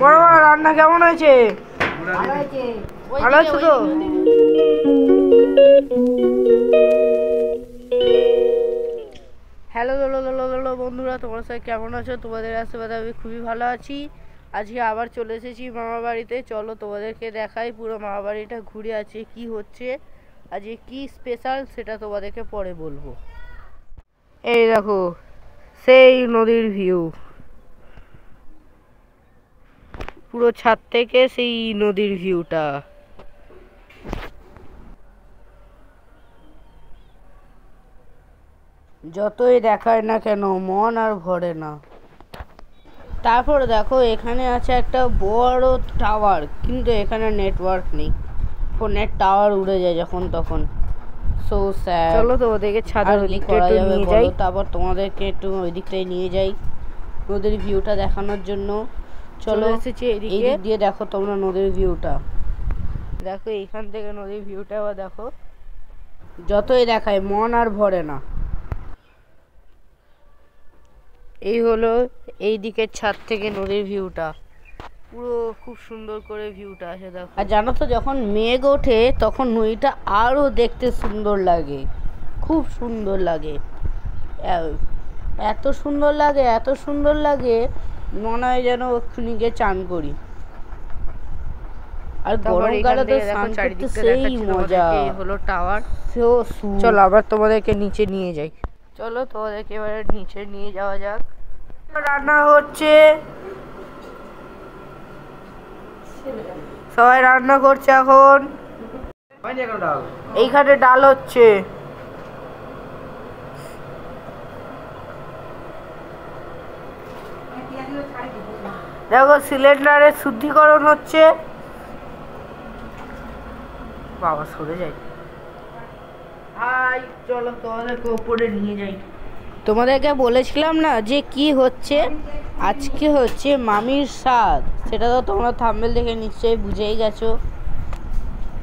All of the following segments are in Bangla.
বড় রান্না কেমন হয়েছে? ভালো আছে তো? হ্যালো বন্ধুরা, তোমরা সবাই কেমন আছো? তোমাদের আশীর্বাদে আমি খুবই ভালো আছি। আজকে আবার চলে এসেছি মামা বাড়িতে। চলো তোমাদেরকে দেখাই পুরো মামা বাড়িটা ঘুরে আছে কি হচ্ছে, আজকে কি স্পেশাল সেটা তোমাদেরকে পরে বলবো। এই দেখো সেই নদীর ভিউ, পুরো ছাদ থেকে সেই নদীর ভিউটা। যতই দেখায় না কেন মন আর ভরে না। তারপর দেখো এখানে আছে একটা বড় টাওয়ার, কিন্তু এখানে নেটওয়ার্ক নেই, ফোনের টাওয়ার উড়ে যায় যখন তখন। So sad. চলো তো ওদেরকে ছাদের ওদিকটা একটু নিয়ে যাই, তারপর তোমাদেরকে একটু ওই দিকটাই নিয়ে যাই নদীর ভিউটা দেখানোর জন্য। চলো এসেছি এই দিক দিয়ে, দেখো তোমরা নদীর ভিউটা দেখো। এইখান থেকে নদীর ভিউটা আবার দেখো, যতই দেখায় মন আর ভরে না। এই হলো এই দিকের ছাদ থেকে নদীর ভিউটা, পুরো খুব সুন্দর করে ভিউটা আসে দেখো। আর জানো তো যখন মেঘ ওঠে তখন নদীটা আরো দেখতে সুন্দর লাগে, খুব সুন্দর লাগে, এত সুন্দর লাগে, এত সুন্দর লাগে, মনে হয় যেন ওখানে গিয়ে চান করি। আর গরমকালে তো স্নান করতে সেই মজা। এই হলো টাওয়ার। চলো আবার তোমাদেরকে নিচে নিয়ে যাই। চলো তোমাদেরকে এবারে নিচে নিয়ে যাওয়া যাক। রান্না হচ্ছে, সবাই রান্না করছে এখন। এইখানে ডাল হচ্ছে। দেখো সিলিন্ডারের শুদ্ধিকরণ হচ্ছে। বাবা সরে যাই। চলো তোমাদেরকে উপরে নিয়ে যাই। তোমাদেরকে বলেছিলাম না যে কি হচ্ছে, আজকে হচ্ছে মামির স্বাদ, সেটা তো তোমরা থাম্বনেল দেখে নিশ্চয়ই বুঝেই গেছো।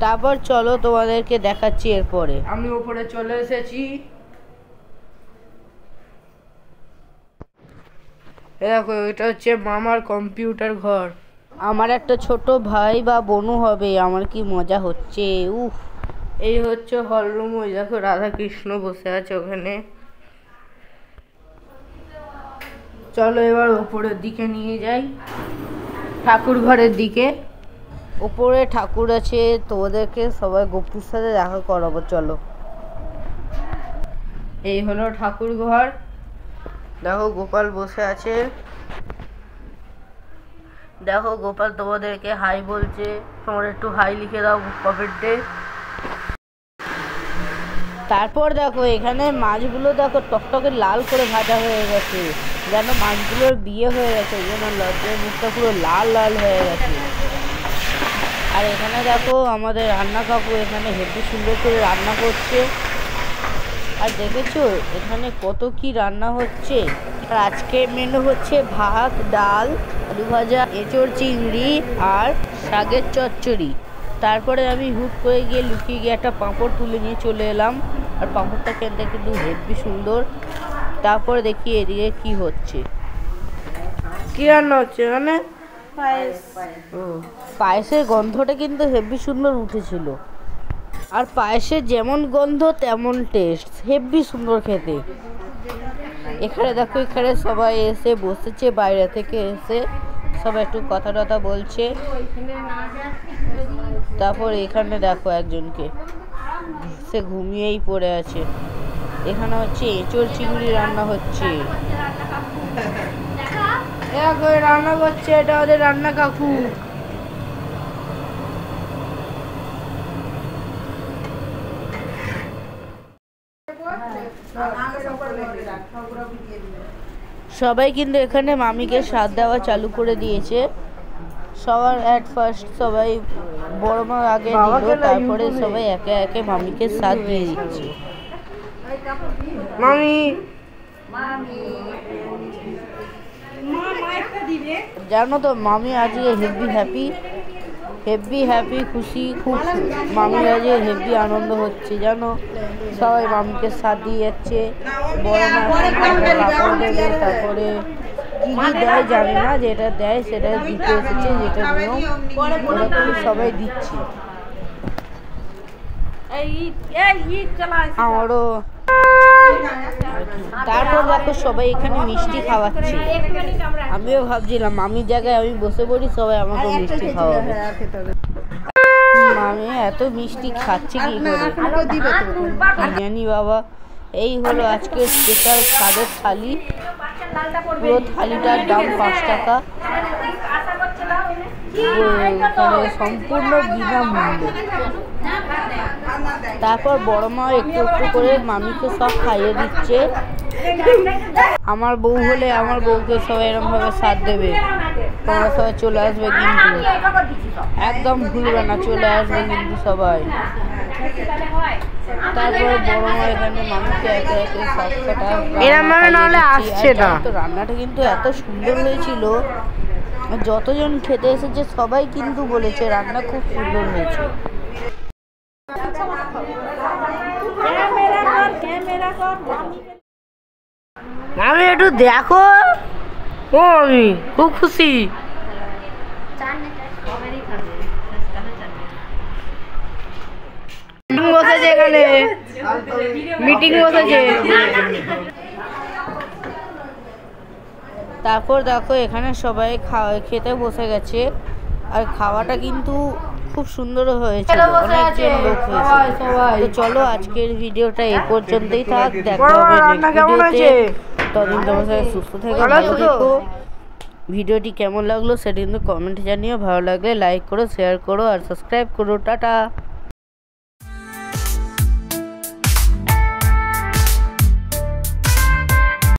তারপর চলো তোমাদেরকে দেখাচ্ছি এরপরে। আমি উপরে চলে এসেছি। দেখো এটা হচ্ছে মামার কম্পিউটার ঘর। আমার একটা ছোট ভাই বা বোনও হবে, আমার কি মজা হচ্ছে। উফ, এই হচ্ছে হলরুম। ওই দেখো রাধা কৃষ্ণ বসে আছে ওখানে। চলো এবার উপরের দিকে নিয়ে যাই, ঠাকুর ঘরের দিকে। উপরে ঠাকুর আছে, তোমাদেরকে সবাই গোপুর সাথে দেখা করাবো। চলো, এই হলো ঠাকুর ঘর। দেখো গোপাল বসে আছে, দেখো গোপাল তোমাদেরকে হাই বলছে। তোমরা একটু হাই লিখে দাও কমেন্টে। তারপর দেখো এখানে মাছগুলো দেখো টকটকে লাল করে ভাজা হয়ে গেছে, যেন মাছগুলোর বিয়ে হয়ে গেছে, যেন লজ্জার মুখটা পুরো লাল লাল হয়ে গেছে। আর এখানে দেখো আমাদের রান্না কাকু এখানে হেবি সুন্দর করে রান্না করছে। আর দেখেছো এখানে কত কি রান্না হচ্ছে। আর আজকে মেনু হচ্ছে ভাত, ডাল, আলু ভাজা, এঁচড় চিংড়ি আর শাকের চচ্চড়ি। তারপরে আমি হুট করে গিয়ে লুকিয়ে গিয়ে একটা পাঁপড় তুলে নিয়ে চলে এলাম, আর পাঁপড়টা খেতে কিন্তু হেবি সুন্দর। তারপরে দেখি এদিকে কি হচ্ছে, কি রান্না হচ্ছে এখানে। পায়েসের গন্ধটা কিন্তু হেবি সুন্দর উঠেছিল, আর পায়েসের যেমন গন্ধ তেমন টেস্ট, হেবি সুন্দর খেতে। এখানে দেখো এখানে সবাই এসে বসেছে, বাইরে থেকে এসে সবাই একটু কথা টথা বলছে। তারপর এখানে দেখো একজনকে, সে ঘুমিয়েই পড়ে আছে। এখানে হচ্ছে এঁচড় চিংড়ি রান্না হচ্ছে। রান্না করছে, এটা ওদের রান্না কাকু। সবাই কিন্তু এখানে মামিকে স্বাদ দেওয়া চালু করে দিয়েছে। সবার অ্যাট ফার্স্ট সবাই বড় মা আগে দিল, তারপরে সবাই একে একে মামিকে স্বাদ দিয়ে দিচ্ছে। মামি জানো তো মামি আজকে হেভি হ্যাপি, হেভি হ্যাপি খুশি, খুব মামিরা যে হেভি আনন্দ হচ্ছে জানো। সবাই মামিকে সাথ দিয়ে যাচ্ছে। বড় মা কাপড় দেবে, তারপরে কি কি দেয় জানি না, যেটা দেয় সেটা দিতে এসেছে, যেটা নিয়ম ওরকমই সবাই দিচ্ছে। আমারও তারপর দেখো সবাই এখানে মিষ্টি খাওয়াচ্ছে। আমিও ভাবছিলাম মামির জায়গায় আমি বসে পড়ি, সবাই আমাকে মিষ্টি খাওয়াবে। মামি এত মিষ্টি খাচ্ছে কি করে জানি বাবা। এই হলো আজকের স্পেশাল স্বাদের থালি। পুরো থালিটার দাম 5 টাকা, সম্পূর্ণ বিনামূল্যে। তারপর বড় মা একটু একটু করে মামিকে সব খাইয়ে দিচ্ছে। আমার বউ হলে আমার বউকে সবাই এরকম ভাবে সাথ দেবে। তোমরা সবাই চলে আসবে কিন্তু, একদম ভুলবে না, চলে আসবে কিন্তু সবাই। তারপর বড় মা এখানে মামিকে একে একে সব কটা আসছে না। তো রান্নাটা কিন্তু এত সুন্দর হয়েছিল, যতজন খেতে এসেছে সবাই কিন্তু বলেছে রান্না খুব সুন্দর হয়েছে। আমি একটু দেখো, ও আমি খুব খুশি। বসেছে এখানে, মিটিং বসেছে। তারপর দেখো এখানে সবাই খেতে বসে গেছে, আর খাওয়াটা কিন্তু খুব সুন্দর হয়েছে, অনেকজন লোক হয়েছে। তো চলো আজকের ভিডিওটা এই পর্যন্তই থাক, দেখা হবে নেক্সট ভিডিওতে। ততদিন তোমার সাথে সুস্থ থেকো, ভালো থেকো। ভিডিওটি কেমন লাগলো সেটা কিন্তু কমেন্টে জানিও। ভালো লাগলে লাইক করো, শেয়ার করো আর সাবস্ক্রাইব করো। টাটা।